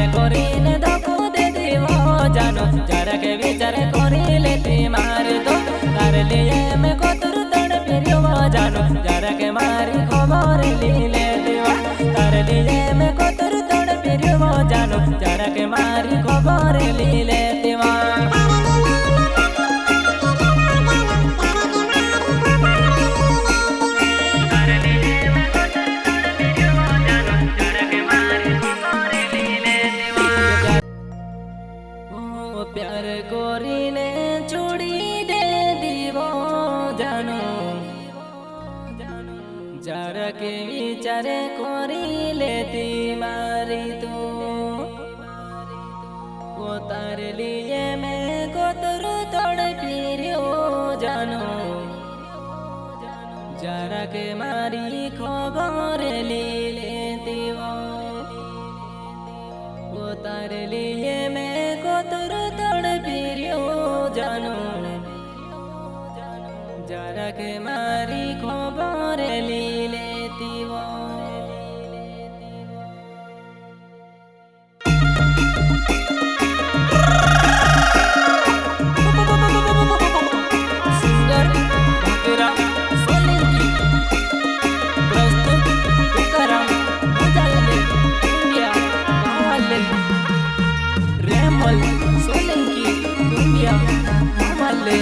प्यार कोरीने धोखो दे दीवो जानो जरा के विचार कोरी लेती मार दो तार लिए मैं कोतर तड़ फिरियो जानो जरा के मारी खबर ली ले दीवा तार लिए मैं कोतर तड़ फिरियो जानो जरा के मारी खबर ली ले दीवा प्यार कोरीने छोड़ी दे दीवो जानो जरा के विचार कोरी लेती मारी तू वो तार लिए मैं कोतर तोड़ फिरियो जानो जरा के मारी खबर ली लेती वो तार लिए मैं कोतर तोड़ फिरियो जानो जरा के मारी खबर ली लेती वो सुंदर भागीरा सोलंकी प्रस्तुत तुकाराम मुजाले इंडिया कावाले रेमल सोलंकी इंडिया कावाले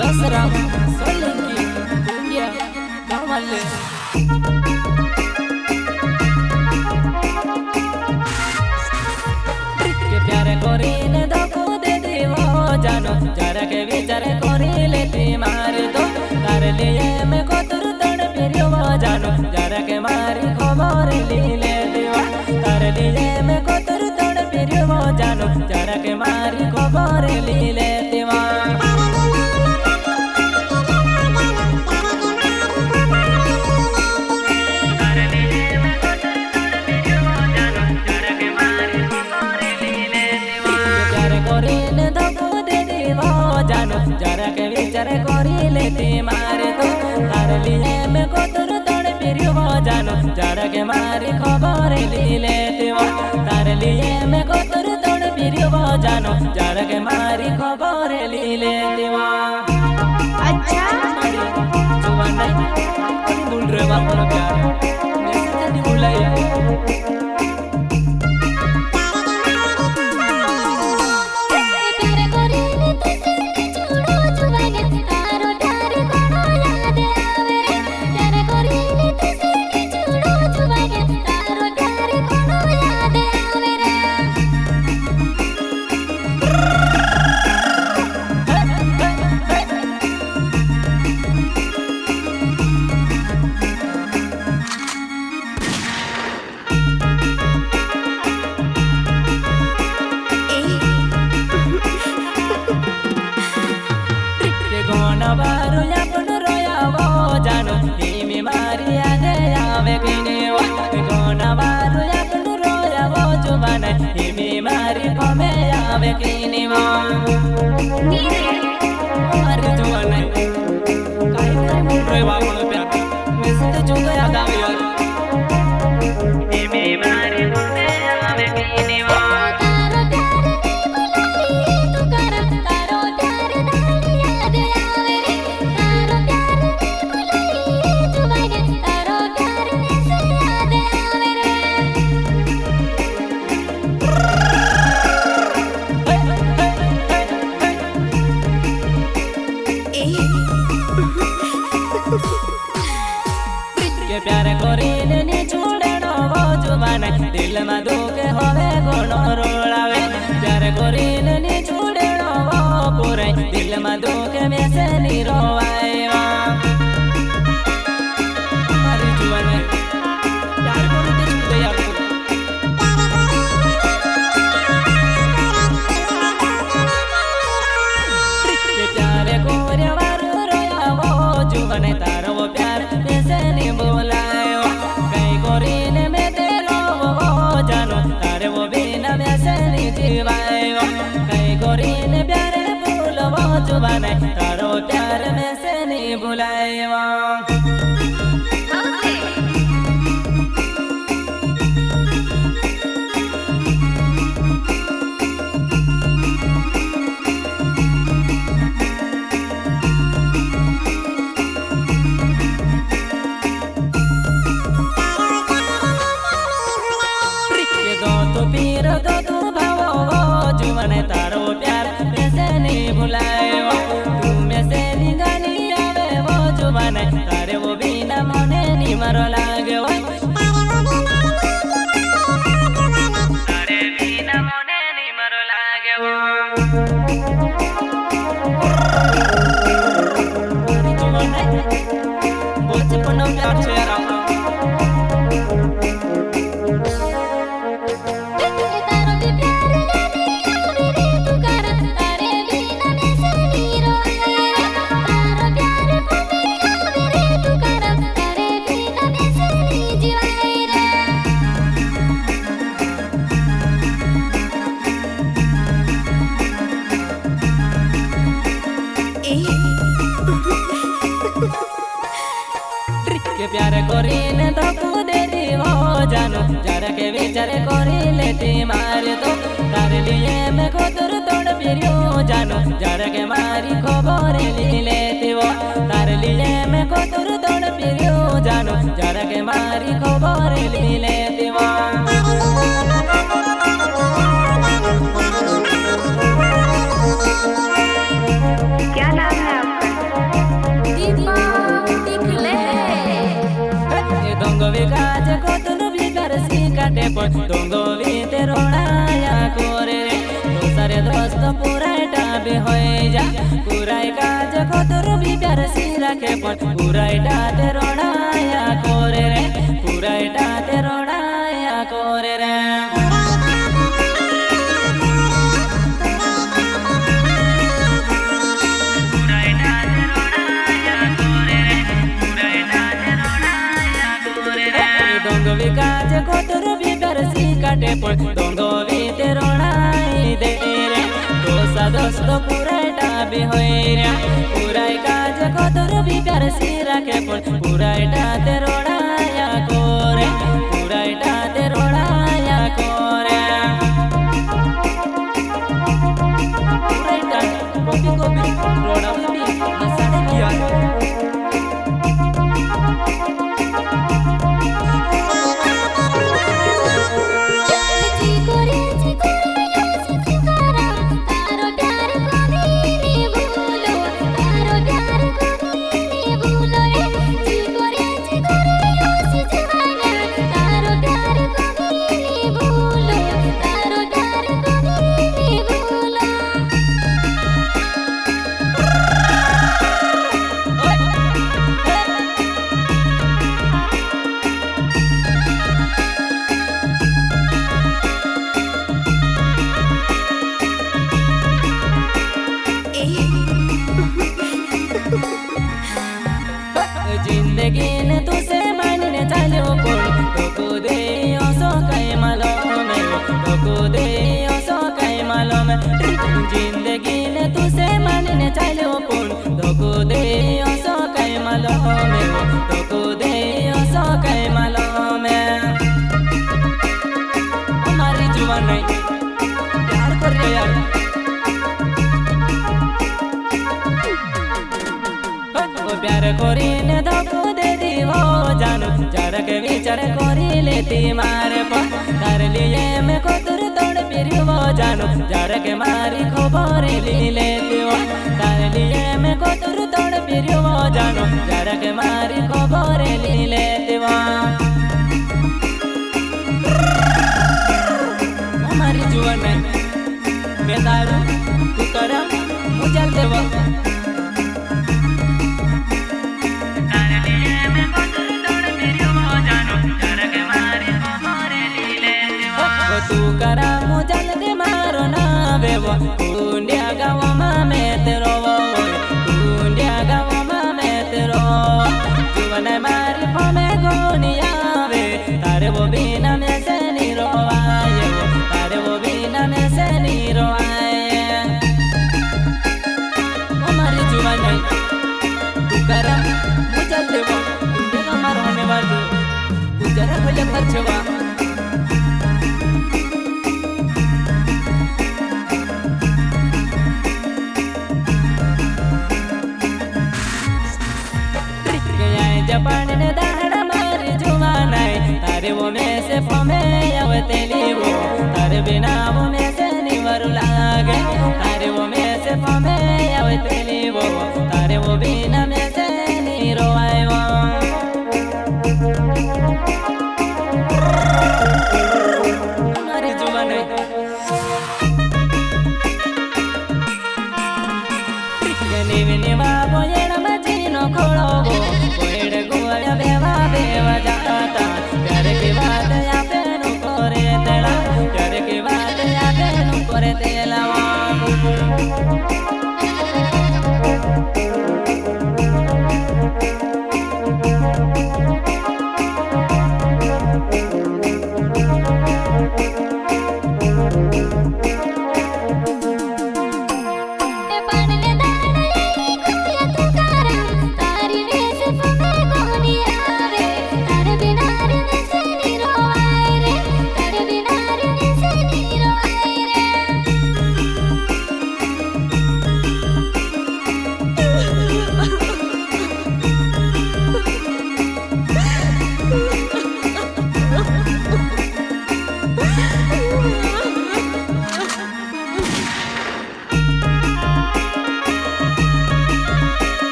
दसरा सोलंकी इंडिया कावाले प्यार कोरीने धोखो दे दीवो जानो जरा के विचार कोरी लेती मार दो तार लिए मैं कोतर तड़ फिरियो जानो जरा के मारी खबर ली ले दीवा तार लिए मैं कोतर तड़ फिरियो जानो जरा के मारी खबर ली ले दीवा जरा के विचार कोरी लेती मार दो तार लिए मैं कोतर तोड़ फिरियो जानो जरा के मारी खबर ली लेती तार लिए मैं कोतर तोड़ फिरियो जानो जरा के मारी खबर ली लेती अच्छा जुबान नहीं भूल रहे बापा प्यार नहीं भूला बारो अपन रोयावो जानो धीमी मारी आगे आवे किने कोना बारो अपन रोयावो जुबान धीमी मारी पमे आवे किने अरे जुबान काई करे बोल रहे बापन प्यार वैसे तो जो गया गावे यार धीमी मारी पमे आवे किने प्यार कोरीने नी छोड़नो वो जुबान दिल में दुखे होवे कोनो रोलावे प्यार कोरीने नी छोड़नो वो पूरे दिल में दुखे में से नी रोवाएवा हमारी जुबान प्यार कोरीने छूटे यार प्यार कोरे वारो रोया वो जुबान तारो वो प्यार में से नी बोला कई गोरी ने प्यारे फूल वो जुबान तारो प्यार में से मारो लागे वो तारे बिना मोने नी मारो लागे वो अरे जुबान है बोझ पन्ना प्यार से यार के प्यार करीने तो कूदे दीवो जानो जरा के विचार करी लेती मार तो तार लिए मैं को दूर तोड़ पिरियो जानो जरा के मारी खबर ली लेती वो तार लिए मैं को दूर तोड़ पिरियो जानो जरा के मारी खबर ली लेती वो क्या नाम है विकास को तुनु भी कर सी काटे पर दोंगो भी ते रोणाया कोरे रे तो सारे दोस्त पूरा टाबे होए जा पूरा काज को तुनु भी प्यार सी रखे पर पूरा टाते रोणाया कोरे रे पूरा टाते रोणाया कोरे रे विकास को तुरु भी बरसी काटे पर दोंगो भी ते रोणाई दे रे दोसा दोस्त पूरा टाबे होए रे पूरा काज को तुरु भी बरसी रखे पर पूरा टाते रोणाया कोरे पूरा टाते रोणाया कोरे पूरा टाते कॉपी रोड़ा भी हंसने किया जिंदगी ने तुसे मानने चलो कोई तो कूदे ओसो कई मालो में तो कूदे ओसो कई मालो में जिंदगी ने तुसे मानने चलो कोई तो कूदे ओसो कई मालो में तो कूदे ओसो कई मालो में हमारी जुबान नहीं प्यार कर रहे यार प्यार करीने तो कूदे दीवो जानो जरा के विचार करी लेती मारे पर तार लिए मैं को दूर तोड़ पिरियो जानो जरा के मारी खबर ली लेती वो तार लिए मैं को दूर तोड़ पिरियो जानो जरा के मारी खबर ली लेती वो हमारी जुबान नहीं बेदारू तू करा मुझे देवा तू करा मुझल दे मारो ना बेवा कुंडिया गाँव में तेरो कुंडिया गाँव में तेरो जीवन मारी फमे गोनिया वे तारे वो बिना में से नहीं रोवाए तारे वो बिना में से नहीं रोवाए हमारी जीवन नहीं तू करा मुझल देवा कुंडिया गाँव मारो होने वाली तू जरा खोले खर्चवा जपान ने दाड़ा मारी जुबान तारे वो में से फमे आवते लीवो तारे बिना वो में से निवर लागे तारे वो में से फमे आवते लीवो तारे वो बिना में से नी रोआए वो हमारी जुबान है नीविनी बाबो येड़ मजीनो खोड़ोगो कोयड़ गुआ बेवा बेवा जाता प्यार की बात या पेनु करे तेला प्यार की बात या पेनु करे तेला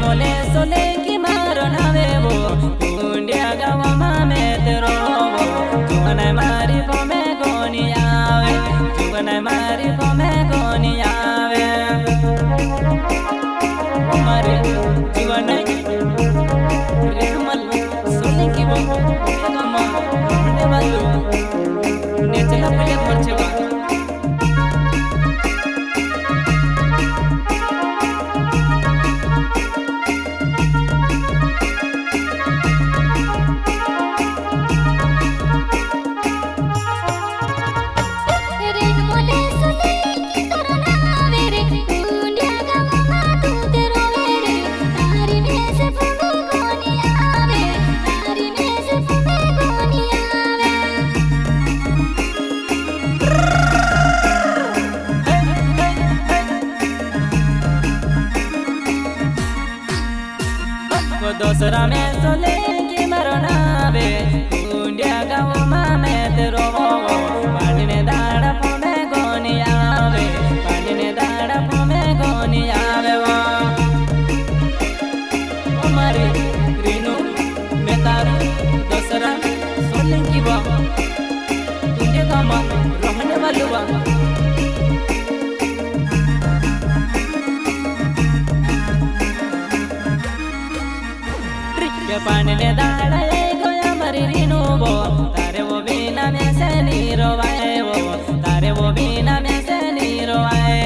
मोले सोले की मारो नावे वो कुंडिया गावा मामे तेरो वो जुगने मारी पोमे कोनी आवे जुगने मारी पोमे कोनी आवे मारे जुगने रेमल सोले की वो कमा ने वालू ने चला पहले मरचवा दोसरा में सोले की मरनावे कुंडिया गाँव मामे तेरो पानी दाड़ा पोमे गोनी आवे पानी दाड़ा पोमे गोनी आवे वो हमारे रीनू में तारू दोसरा सोले की वो कुंडिया गाँव रहने वालू वो पानी ने दाड़ा गोया मरी रीनू वो तारे वो बिना में से नीरो आए वो तारे वो बिना में से नीरो आए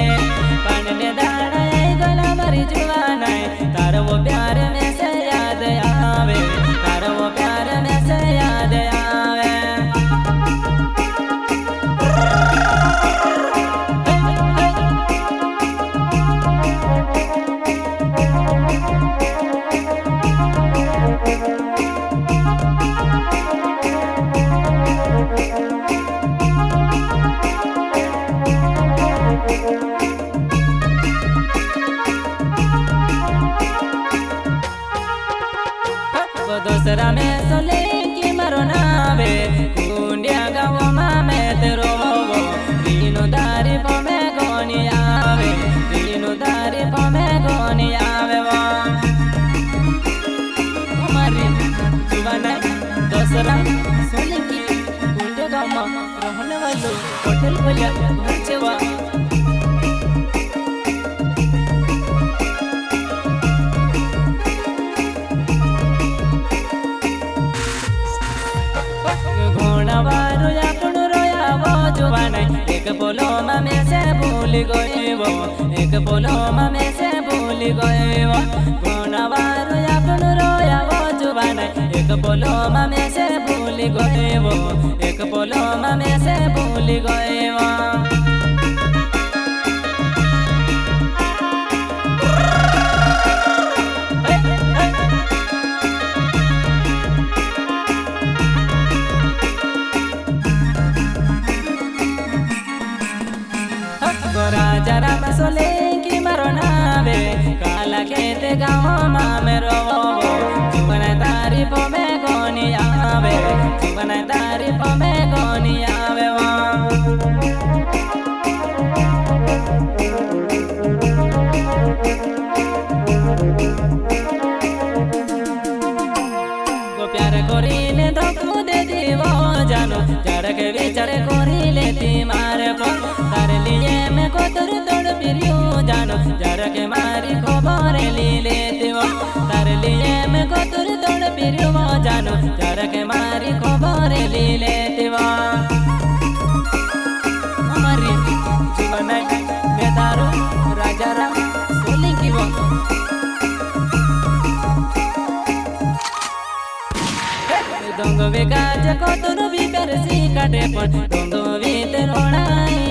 पानी ने दाड़ा गोया मरी जुआन आए तारे वो प्यार में से याद आवे तारे वो प्यार में से याद आवे दोसरा में सोले की मरो नावे कुंडिया गाँव मामे तेरो वो रीनो दारी पोमे गोनी आवे रीनो दारी पोमे गोनी आवे वो हमारी जुबान है दोसरा सोले की कुंडिया गाँव रहने वालों होटल बोलिया बच्चे वा एक बोलो मामे से भूल गए वो एक बोलो मामे से भूल गए वो गुनावार अपन रोया वो जुबान एक बोलो मामे से भूल गए वो एक बोलो मामे से भूल गए वो राजा राम सोले की मरो नावे काला खेत गाँव मामे रो जुबन तारीफ में गोनी आवे जुबन तारीफ में गोनी आवे लेती मारे को तार लिए मैं को तुर तोड़ पिरियो जानो जरा के मारी खबर ली लेती वो तार लिए मैं को तुर तोड़ पिरियो जानो जरा के मारी खबर ली लेती वो हमारी जीवन में तारो राजा राम सोली की वो डोंगो विकाज को तुर भी परसी काटे पण डोंगो भी तेरोणाई